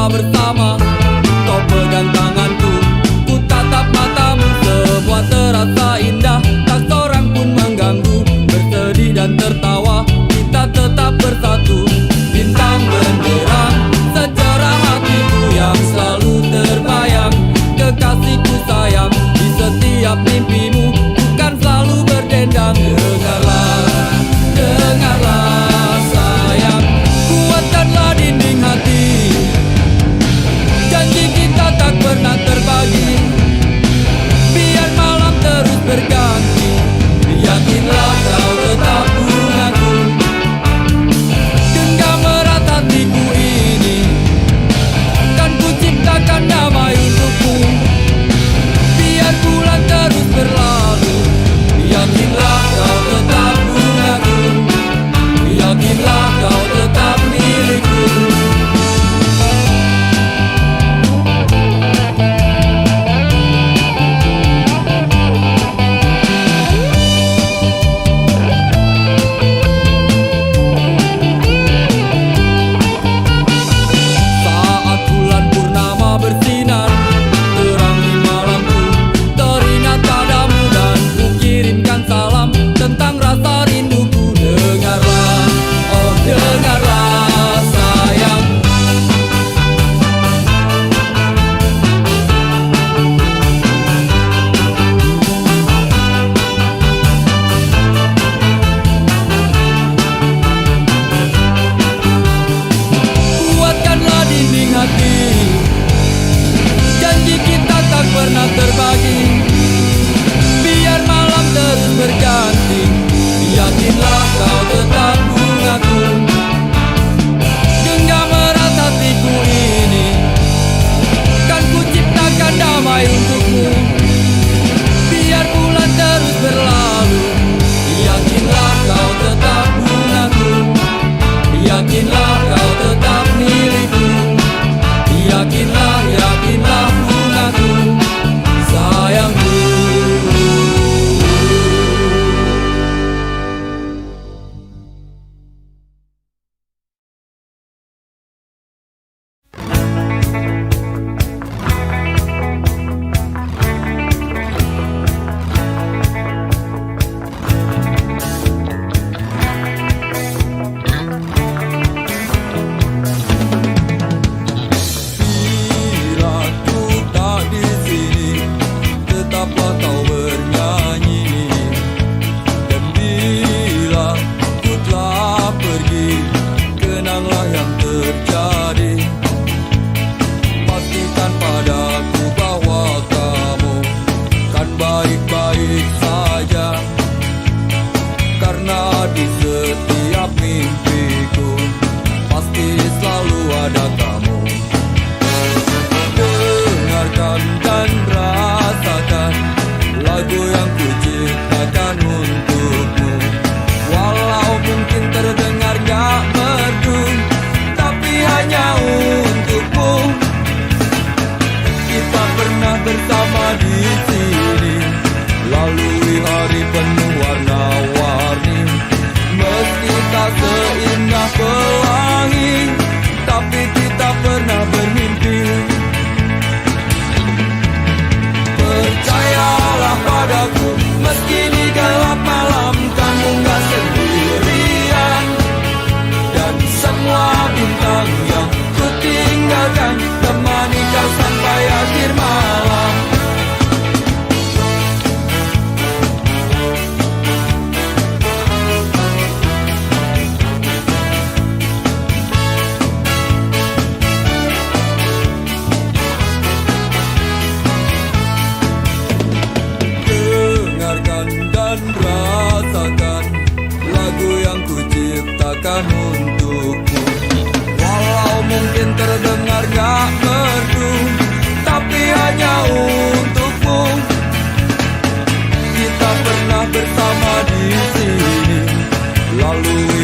Bersama, kau pegang tanganku, ku tatap matamu, semua terasa indah, tak seorang pun mengganggu. Bersedih dan tertawa, kita tetap bersatu. Bintang benderang, secerah hatiku yang selalu terbayang. Kekasihku sayang, di setiap mimpimu, bukan selalu berdendang. Dengarlah, dengarlah sayang, kuatkanlah dinding hati.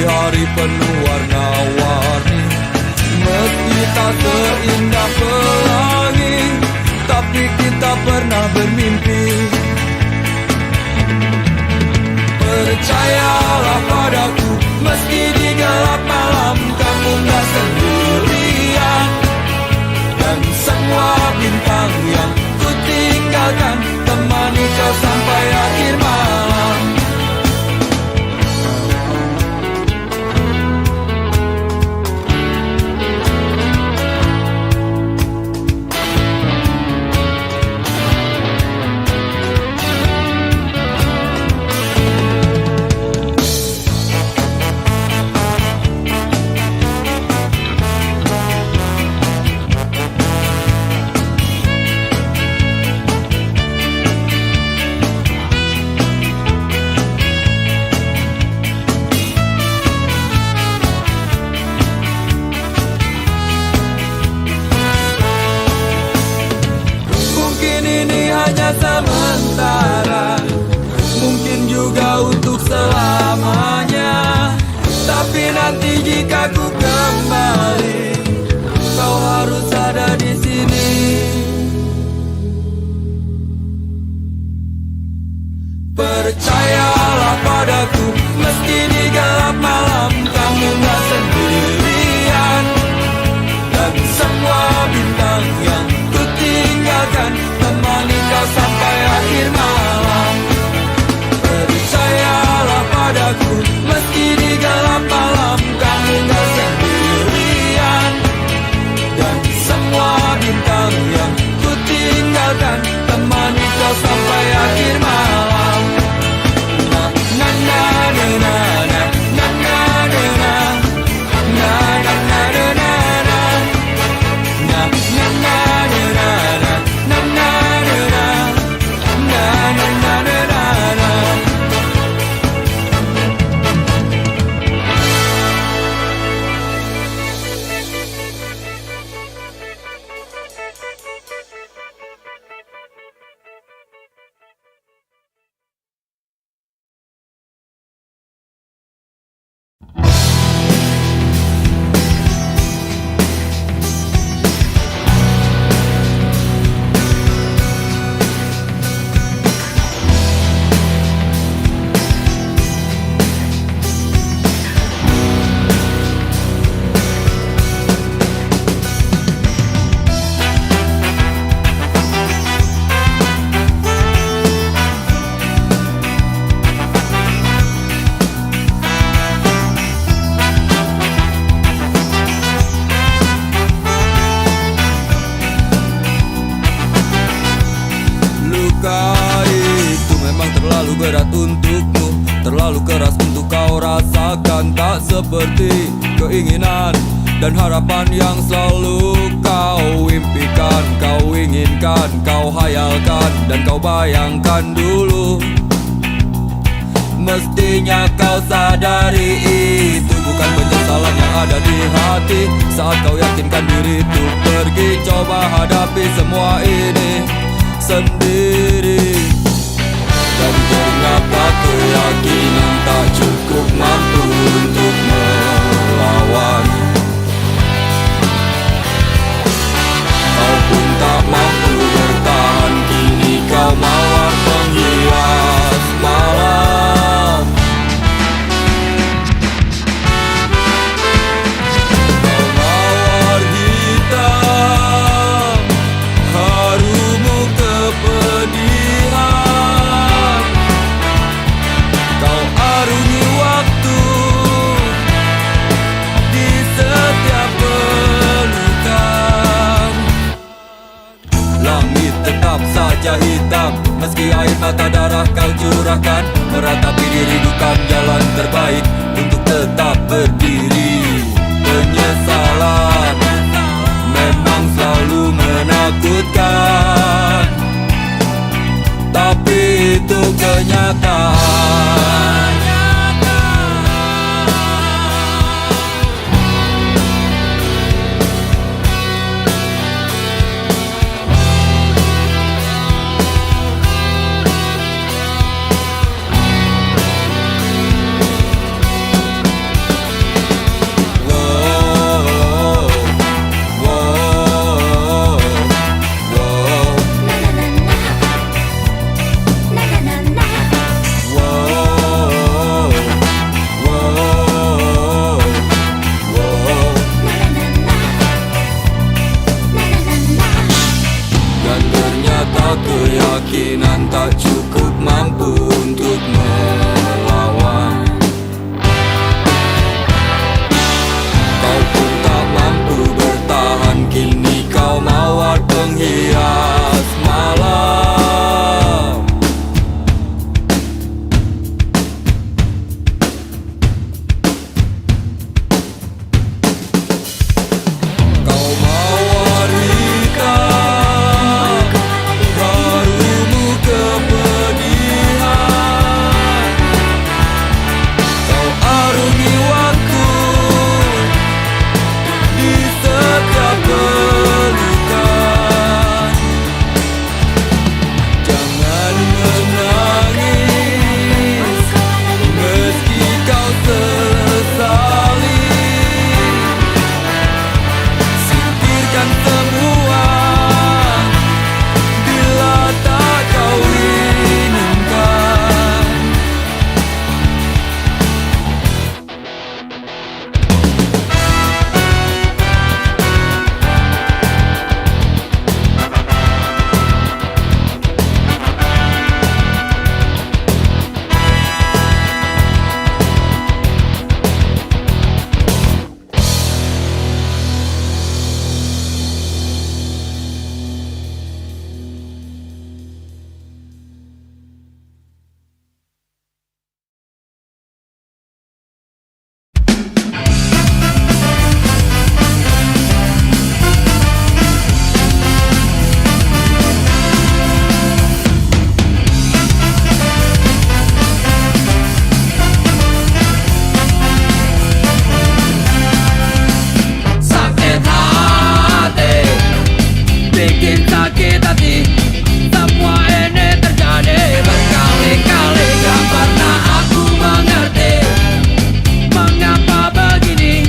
hari penuh warna-warni. Meski tak seindah pelangi, tapi kita pernah bermimpi. Percayalah padaku, meski di gelap malam kamu gak sendirian. Dan semua bintang yang ku tinggalkan temani kau sampai akhir malam. Sementara, mungkin juga untuk selamanya. Tapi nanti jika ku kembali, kau harus ada di sini. Percayalah padaku, meski di gelap malam kamu gak sendirian. Dan semua bintang yang ku tinggalkan temani kau sampai akhir malam. Percayalah padaku, meski di gelap malam kamu gak sendirian. Dan semua bintang yang ku tinggalkan temani kau sampai akhir malam. Na na na na na na na na na na na na na na na na na berat untukmu, terlalu keras untuk kau rasakan. Tak seperti keinginan dan harapan yang selalu kau impikan, kau inginkan, kau hayalkan, dan kau bayangkan dulu. Mestinya kau sadari itu bukan penyesalan yang ada di hati. Saat kau yakinkan diri untuk pergi, coba hadapi semua ini sendiri. Dan ternyata keyakinan tak cukup mampu untuk melawan. Kau pun tak mampu bertahan, kini kau mawar penghias malam. Kau mawar hitam, harumu kepedihan. Kau arungi waktu di setiap pelukan. Langit tetap saja hitam, meski air mata darah kau curahkan. Meratapi diri bukan jalan terbaik untuk tetap berdiri. Penyesalan memang selalu menakutkan, tapi itu kenyataan. keyakinan tak cukup mampu untuk melawan. Kau pun tak mampu bertahan, kini kau mawar penghias malam. Kau mawar hitam, harumu kepedihan. Kau arungi waktu di setiap pelukan. Jangan menangis meski kau sesali. Singkirkan semua bila tak kau inginkan. Sakit hati, bikin sakit hati. Semua ini terjadi berkali-kali, gak pernah aku mengerti mengapa begini.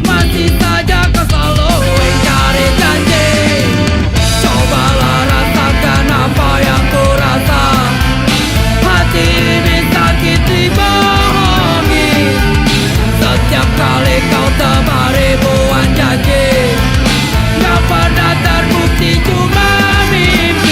Masih saja kau selalu ingkari janji. Cobalah rasakan apa yang ku rasa. Hati ini sakit dibohongi. Setiap kali kau tebar ribuan janji, gak pernah terbukti, cuma mimpi.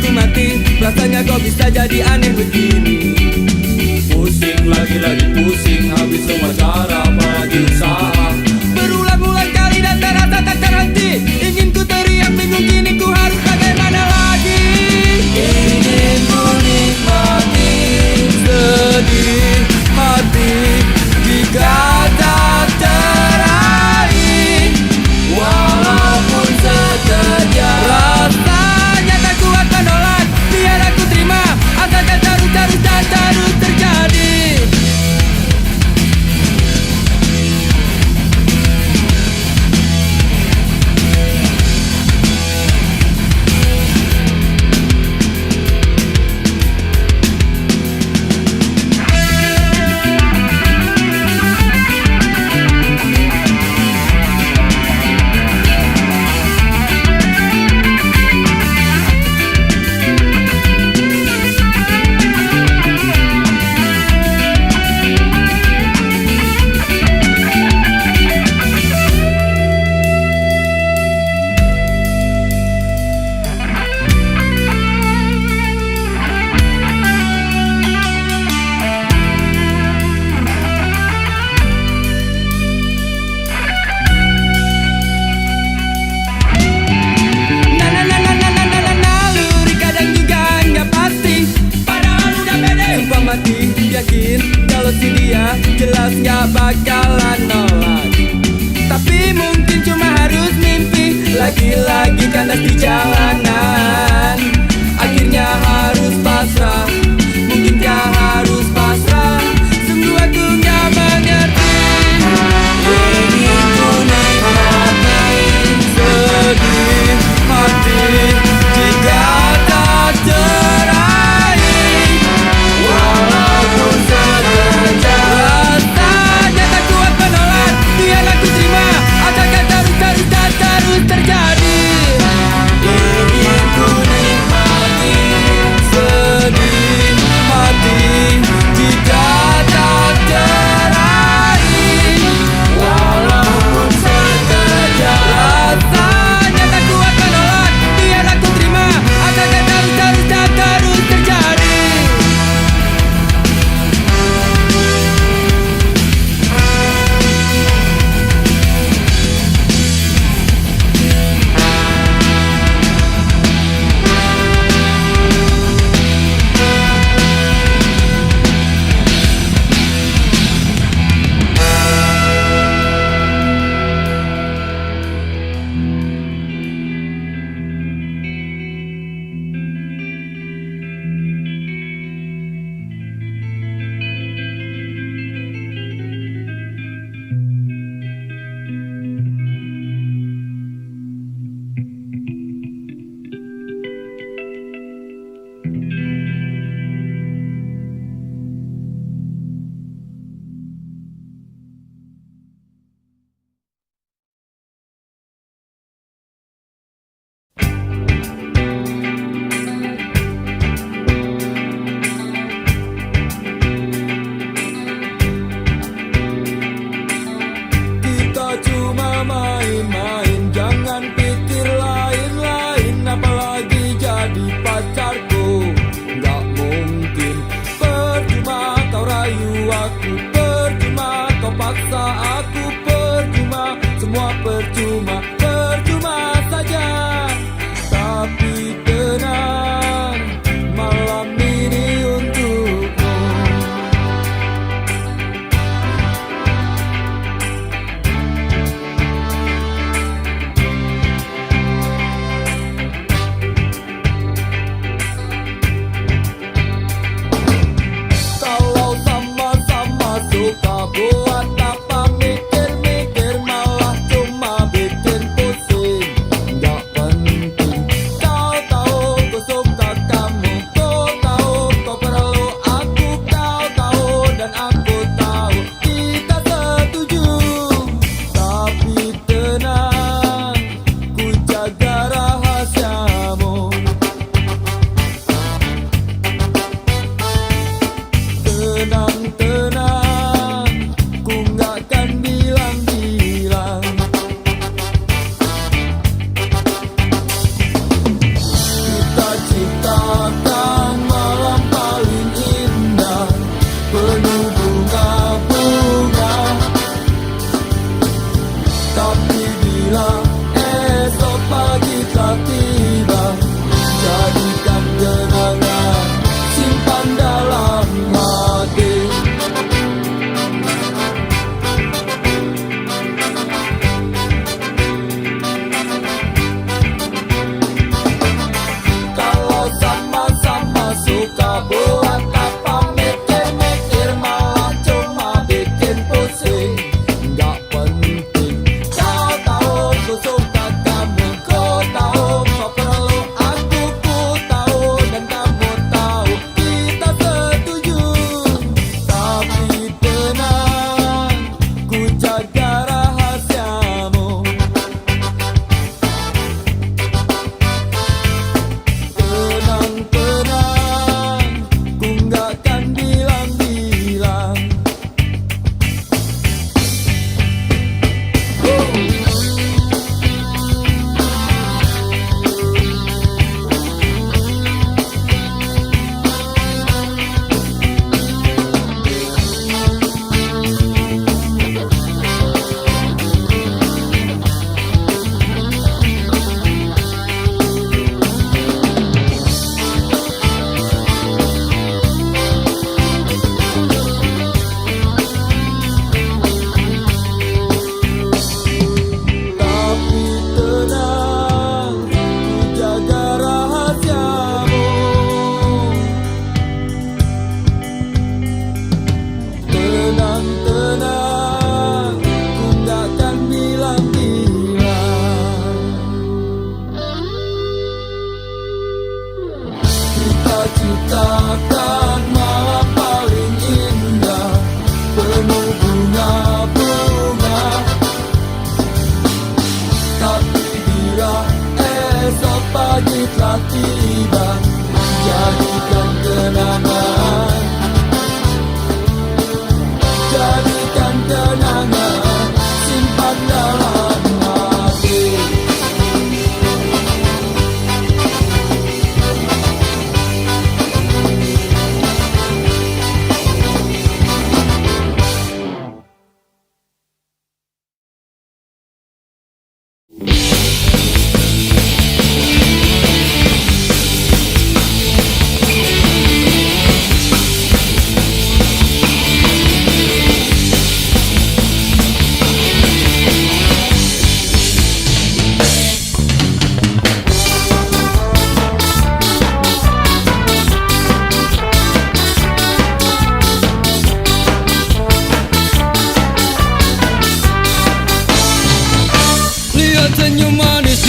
ku mati. Rasanya kok bisa jadi aneh begini. Pusing lagi pusing, habis semua cara apalagi usaha. Berulang-ulang kali dan terasa tak terhenti. Ingin ku teriak bingung kini ku harus bagaimana lagi. Ingin ku nikmati sedih hati jika tak teraih, walaupun sekejap. Rasanya tak kuat menolak, biar aku terima. Asalkan terus dan terus terjadi. Yakin kalau si dia jelas gak bakalan nolak. Tapi mungkin cuma harus mimpi. Lagi-lagi kandas di jalanan. Akhirnya harus pasrah. Mungkinkah harus pasrah? Sungguh aku gak mengerti. Ingin ku nikmati sedih hati jika tak teraih, walaupun sekejap. Rasanya tak kuat menolak, biar aku terima. Asalkan terus terjadi. Ingin ku nikmati sedih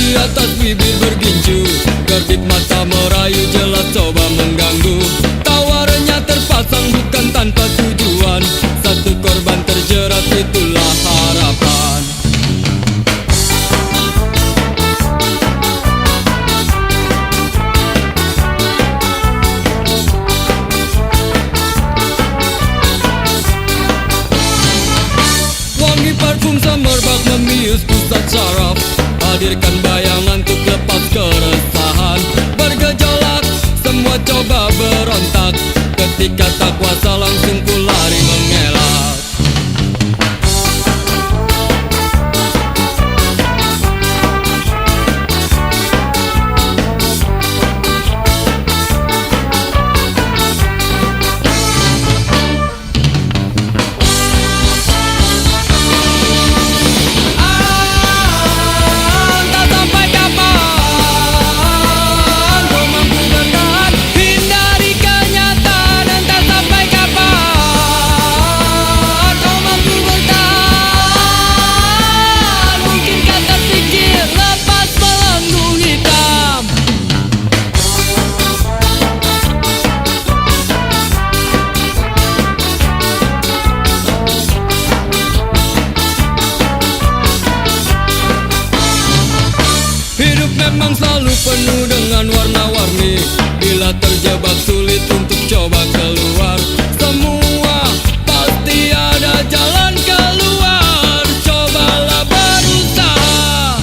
di atas bibir bergincu, kedip mata merayu jelas coba mengganggu. Tawarannya terpasang bukan tanpa tujuan, satu korban terjerat itulah harapan. Wangi parfum semerbak memius pusat saraf, hadirkan bayangan untuk lepas keresahan. Bergejolak, semua coba berontak, ketika tak kuasa langsung ku lari mengelak. Memang selalu penuh dengan warna-warni, bila terjebak sulit untuk coba keluar. Semua pasti ada jalan keluar, cobalah berusaha.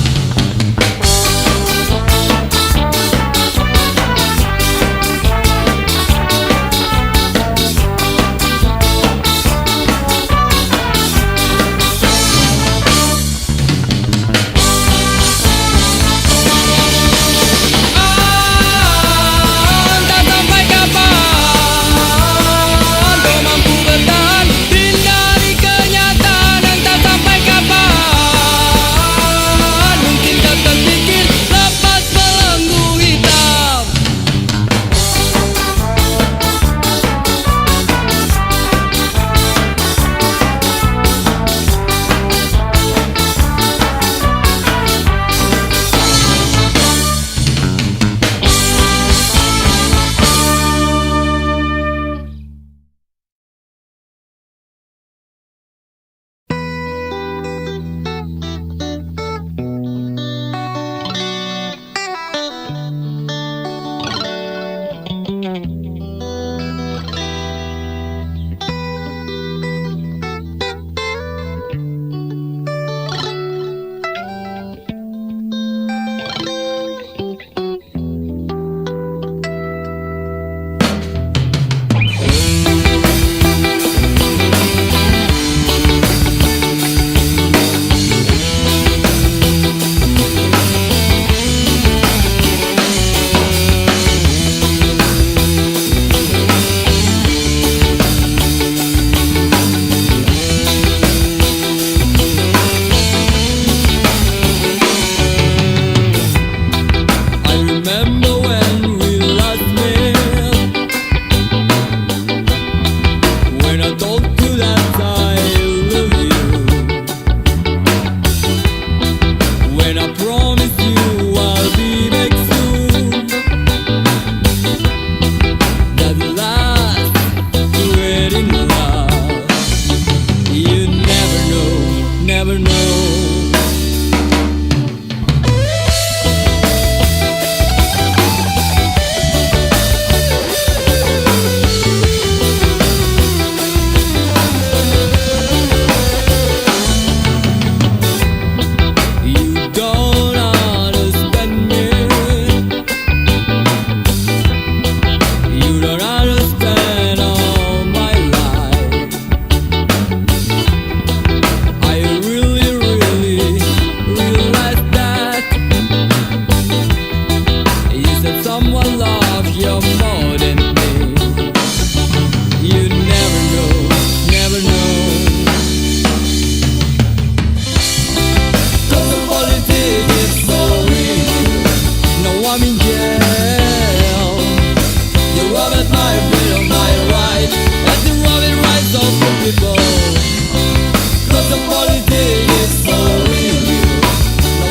Cause the politics is so real.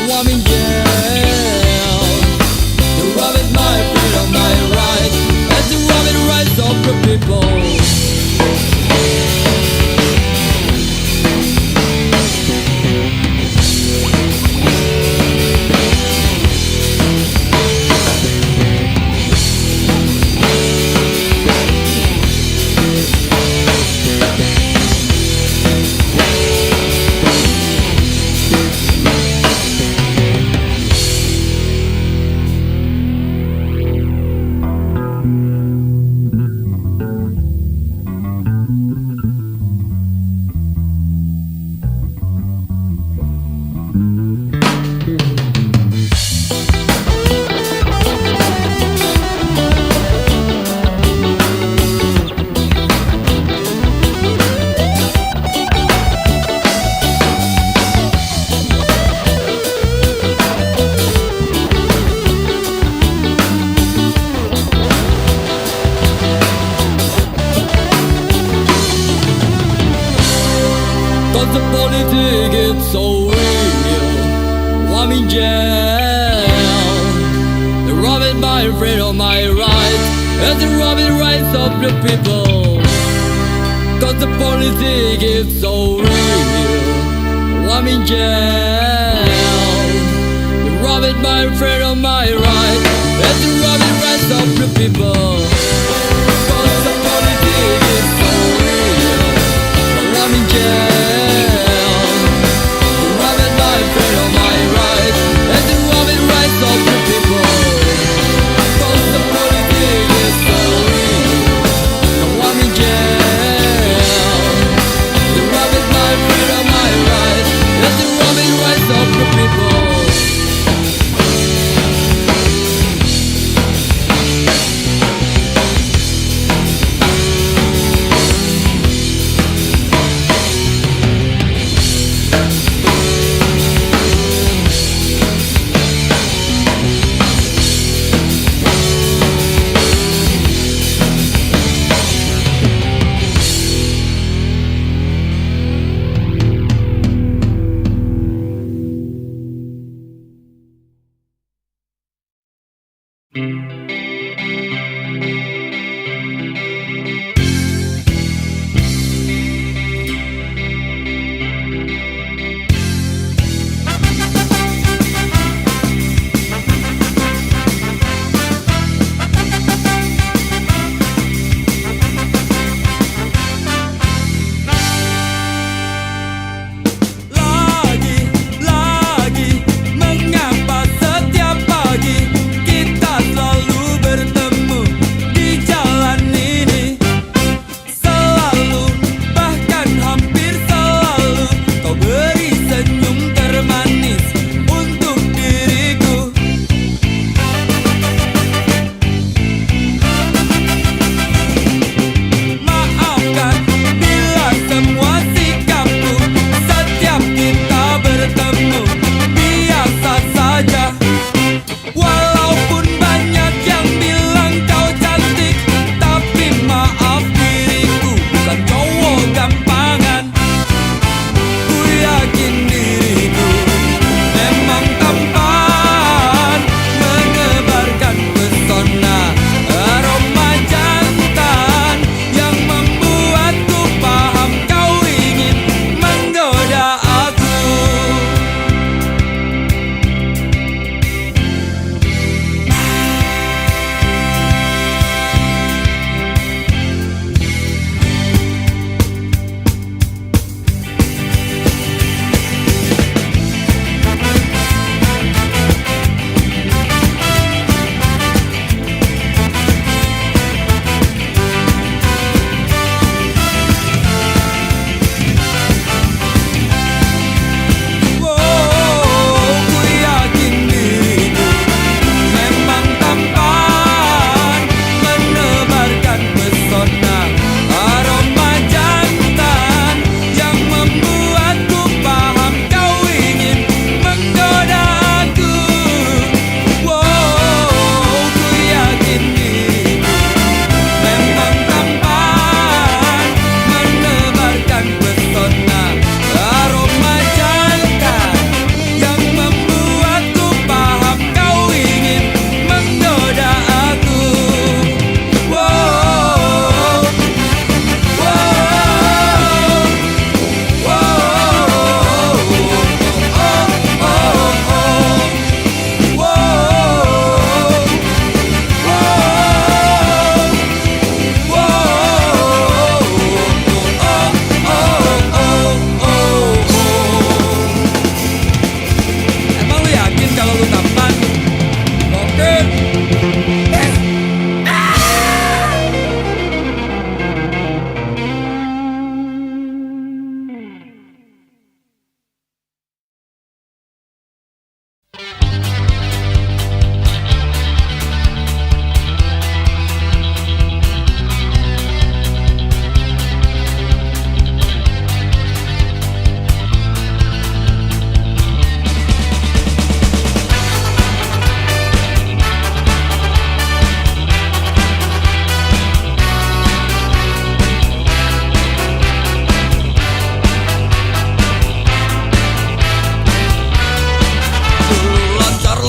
Now I'm in jail. politics is so real, I'm in jail. They're robbing my freedom, my rights, and they're robbing rights of the people. Cause the politics is so real, I'm in jail. They're robbing my freedom, my rights, and they're robbing rights of the people. Cause the politics is so real, I'm in jail. They're robbing my freedom, my rights, and they're robbing rights of the people. Cause the politics is so real, I'm in jail. They're robbing my freedom, my rights, and they're robbing rights of the people.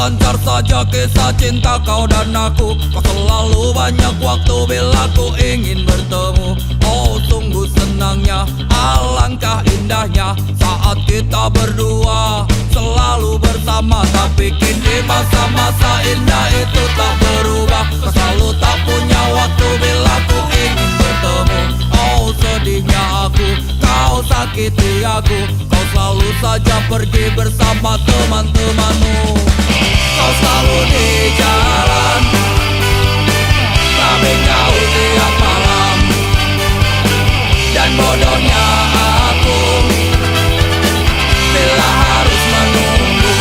lancar saja kisah cinta kau dan aku. Kau selalu banyak waktu bila ku ingin bertemu. Oh sungguh senangnya, alangkah indahnya saat kita berdua selalu bersama. Tapi kini masa-masa indah itu tak berubah. Kau selalu tak punya waktu bila ku ingin bertemu. Oh sedihnya aku, kau sakiti aku. Kau selalu saja pergi bersama teman-temanmu. Kau selalu di jalan, tapi kau tiap malam. Dan bodohnya aku bila harus menunggu.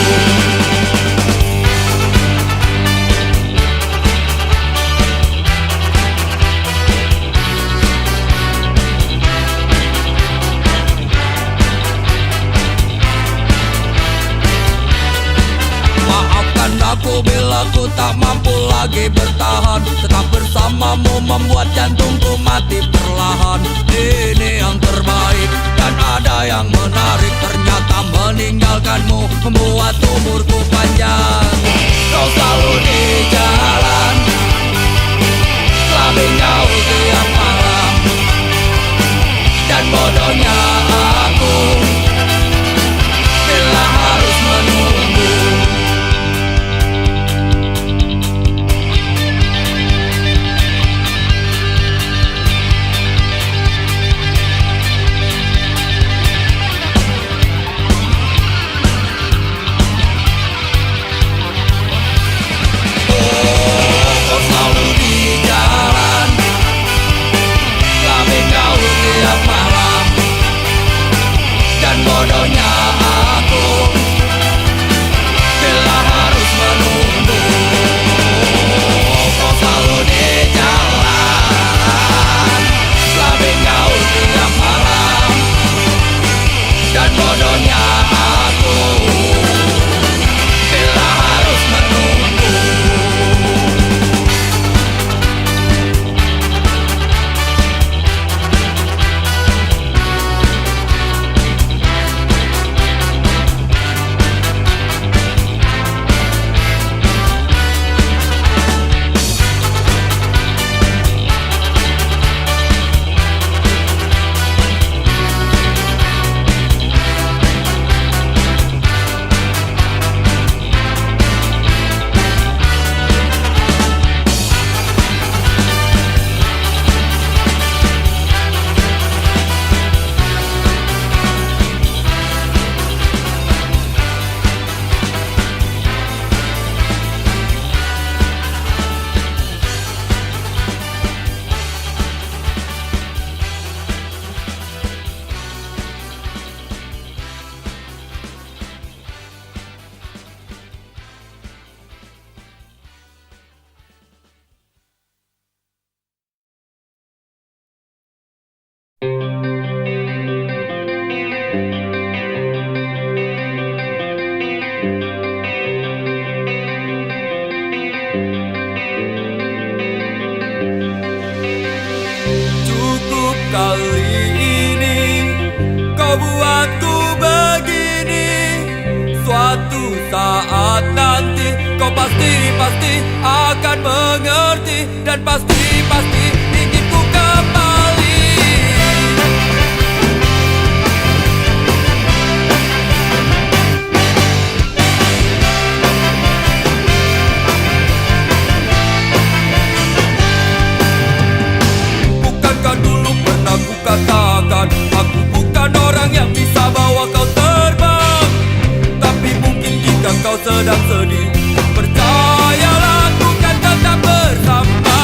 Maafkan aku bila ku tak mampu lagi bertahan. Tetap bersamamu membuat jantungku mati perlahan. Ini yang terbaik dan ada yang menarik. Ternyata meninggalkanmu membuat umurku panjang. Kau selalu di jalan, tapi kau tiap malam. Dan bodohnya aku bila harus menunggu. Bodohnya aku bila harus menunggu. Kau selalu di jalan, tapi kau tiap malam. Dan bodohnya aku bila harus menunggu. Cukup kali ini kau buatku begini. Suatu saat nanti kau pasti akan mengerti. Dan pasti ingin ku kembali. Bukankah dulu pernah ku katakan aku bukan orang yang bisa bawa kau terbang. Tapi mungkin jika kau sedang sedih, percayalah aku kan tetap bersama.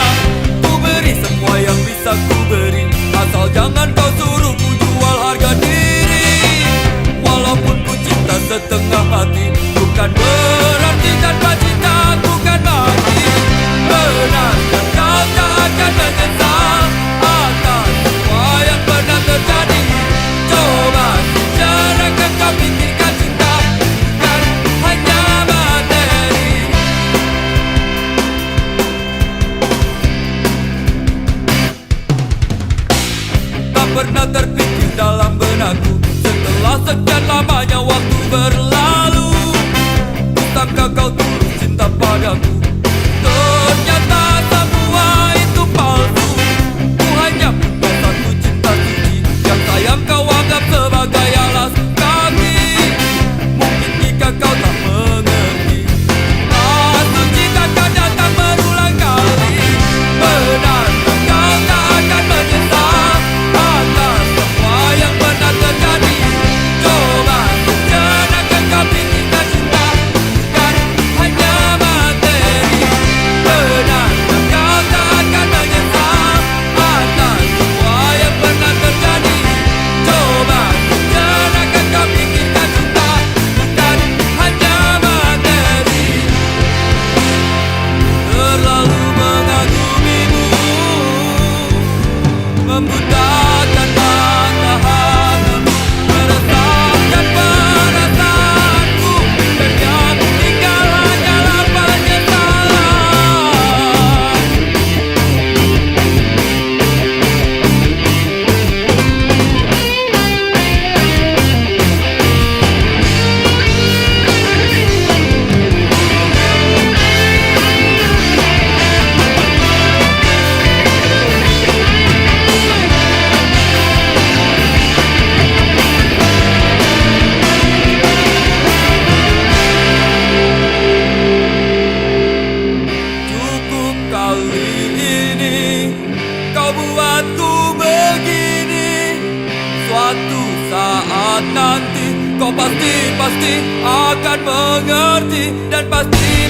pasti akan mengerti, dan pasti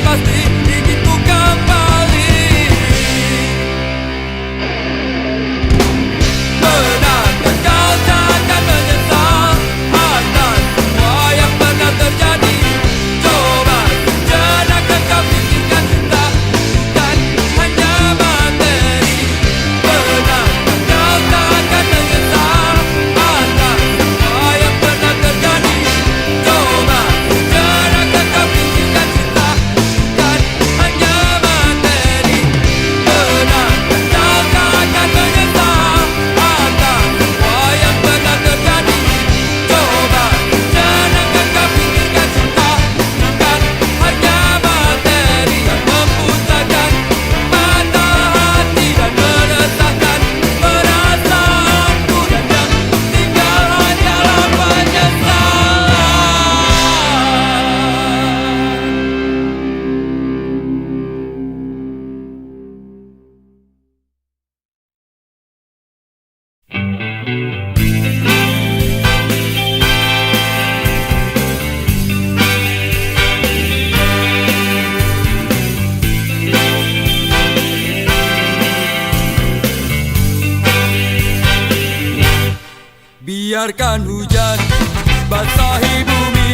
ingin ku kembali. Benarkah kau takkan menyesal atas semua yang pernah terjadi? Coba sejenak kau pikirkan, cinta bukan hanya materi. Benarkah kau takkan menyesal atas semua yang pernah terjadi? Coba sejenak kau pikirkan, cinta bukan hanya materi. Benarkah kau takkan menyesal atas semua yang pernah terjadi? Coba sejenak kau pikirkan, cinta bukan hanya materi. Dan membutakan mata hati dan meresahkan perasaanku, dan yang tinggal hanyalah penyesalan. Biarkan hujan basahi bumi,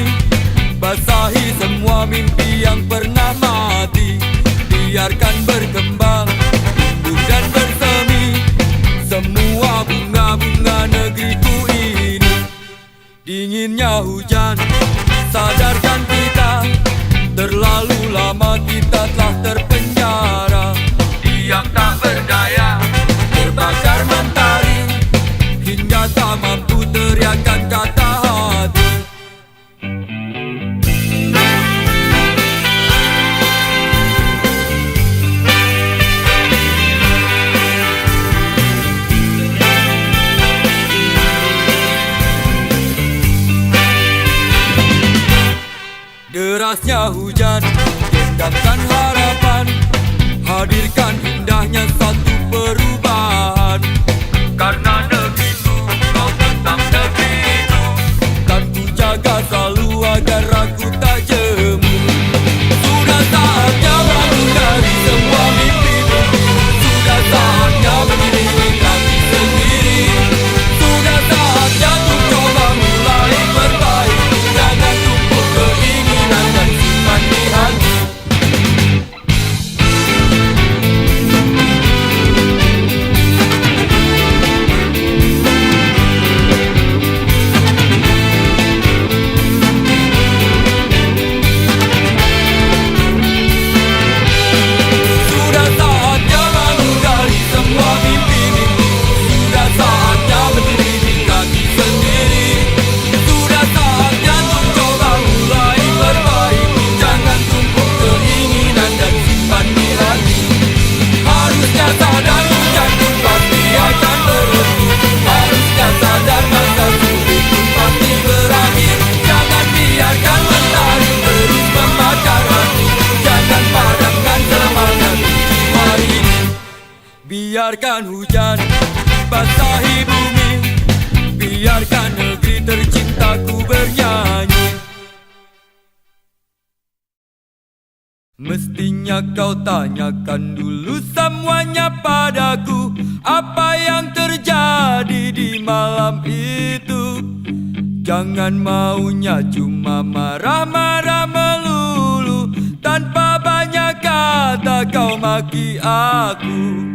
basahi semua mimpi yang pernah mati. Biarkan berkembang, tumbuh dan bersemi semua bunga-bunga negeriku ini. Dinginnya hujan sadarkan kita, terlalu lama kita telah terpenjara. Diam tak berdaya, terbakar mentari, hingga tak mampu teriakan kata hati. Derasnya hujan gendamkan harapan, hadirkan indahnya satu perubahan. Karena negeriku, kau tetap negeriku, dan ku jaga selalu agar aku tak jemu. Sudah saatnya bangun dari semua mimpimu, sudah saatnya berdiri kaki sendiri. Sudah saatnya untuk coba mulai perbaiki, jangan tumpuk keinginan dan simpan di hati. Sudah saatnya bangun dari semua mimpi-mimpi, sudah saatnya berdiri di kaki sendiri. Sudah saatnya untuk coba mulai perbaiki, jangan tumpuk keinginan dan simpan di hati. Harusnya sadar hujan pun pasti akan berhenti, harusnya sadar masa sulit pun pasti berakhir. Jangan biarkan mentari terus membakar hati, jangan padamkan semangat hari ini. Biarkan hujan basahi bumi, biarkan negeri tercintaku bernyanyi. Mestinya kau tanyakan dulu semuanya padaku, apa yang terjadi di malam itu. Jangan maunya cuma marah-marah melulu, tanpa banyak kata kau maki aku.